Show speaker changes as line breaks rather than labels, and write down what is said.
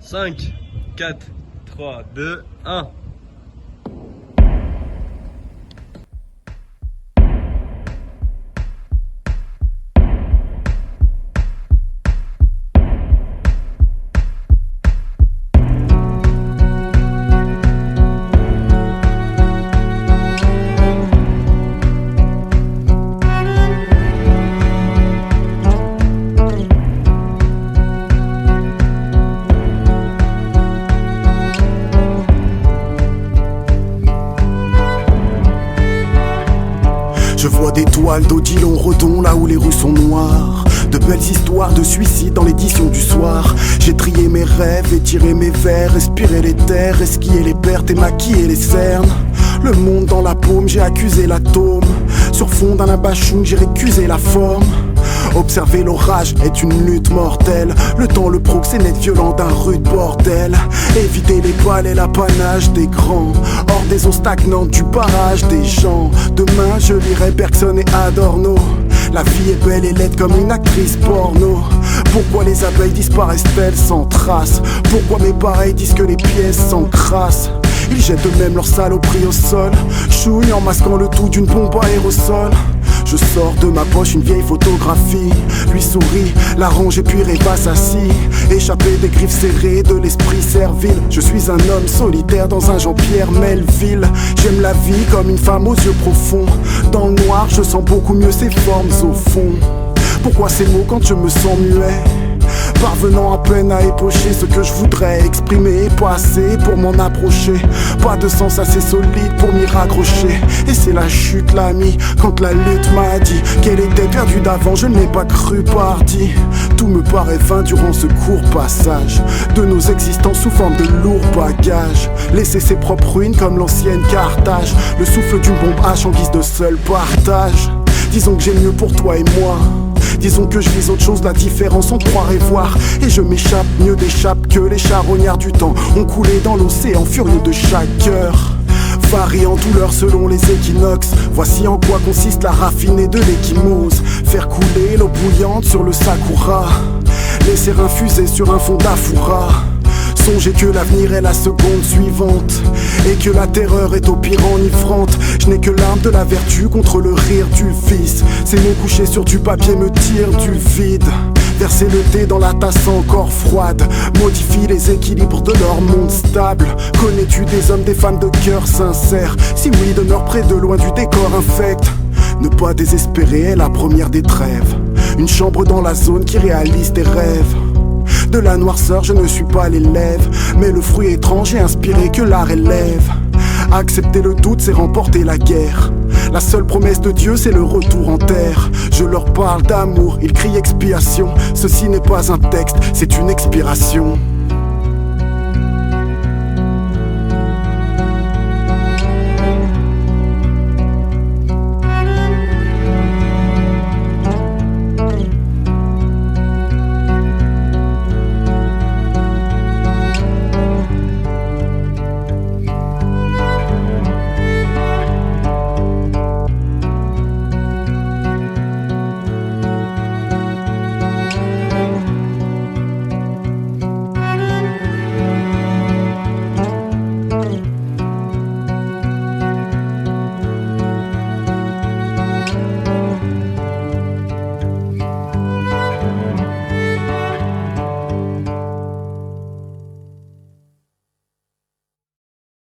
5, 4, 3, 2, 1.
Je vois des toiles d'Odilon Redon là où les rues sont noires. De belles histoires de suicide dans l'édition du soir. J'ai trié mes rêves, étiré mes vers, respiré les terres, esquillé les pertes et maquillé les cernes. Le monde dans la paume, j'ai accusé l'atome. Sur fond d'un abachoun, j'ai récusé la forme. Observer l'orage est une lutte mortelle. Le temps le proxénète violent d'un rude bordel. Éviter les balles et l'apanage des grands. Hors des eaux stagnantes du barrage des gens. Demain je lirai Bergson et Adorno. La vie est belle et laide comme une actrice porno. Pourquoi les abeilles disparaissent-elles sans trace? Pourquoi mes pareils disent que les pièces s'encrassent? Ils jettent eux-mêmes leurs saloperies au sol. Chouille en masquant le tout d'une bombe à aérosol. Je sors de ma poche une vieille photographie. Lui souris, la range et puis rêvasse assis. Échappé des griffes serrées de l'esprit servile. Je suis un homme solitaire dans un Jean-Pierre Melville. J'aime la vie comme une femme aux yeux profonds. Dans le noir je sens beaucoup mieux ses formes au fond. Pourquoi ces mots quand je me sens muet? Parvenant à peine à épocher ce que je voudrais exprimer, pas assez pour m'en approcher. Pas de sens assez solide pour m'y raccrocher. Et c'est la chute l'ami, quand la lutte m'a dit qu'elle était perdue d'avant, je ne l'ai pas cru parti. Tout me paraît vain durant ce court passage de nos existences sous forme de lourds bagages. Laisser ses propres ruines comme l'ancienne Carthage. Le souffle d'une bombe H en guise de seul partage. Disons que j'ai mieux pour toi et moi. Disons que je vis autre chose, la différence on croire et voir. Et je m'échappe, mieux d'échappe que les charognards du temps ont coulé dans l'océan furieux de chaque heure. Variant douleur selon les équinoxes. Voici en quoi consiste la raffinée de l'échymose. Faire couler l'eau bouillante sur le sakura. Laisser infuser sur un fond d'afura. Songez que l'avenir est la seconde suivante et que la terreur est au pire enivrante. Je n'ai que l'arme de la vertu contre le rire du vice. Ces mots couchés sur du papier me tirent du vide. Verser le thé dans la tasse encore froide modifie les équilibres de leur monde stable. Connais-tu des hommes, des femmes de cœur sincère? Si oui, demeure près de loin du décor infect. Ne pas désespérer est la première des trêves. Une chambre dans la zone qui réalise tes rêves. De la noirceur je ne suis pas l'élève, mais le fruit étrange et inspiré que l'art élève. Accepter le doute c'est remporter la guerre. La seule promesse de Dieu c'est le retour en terre. Je leur parle d'amour, ils crient expiation. Ceci n'est pas un texte, c'est une expiration.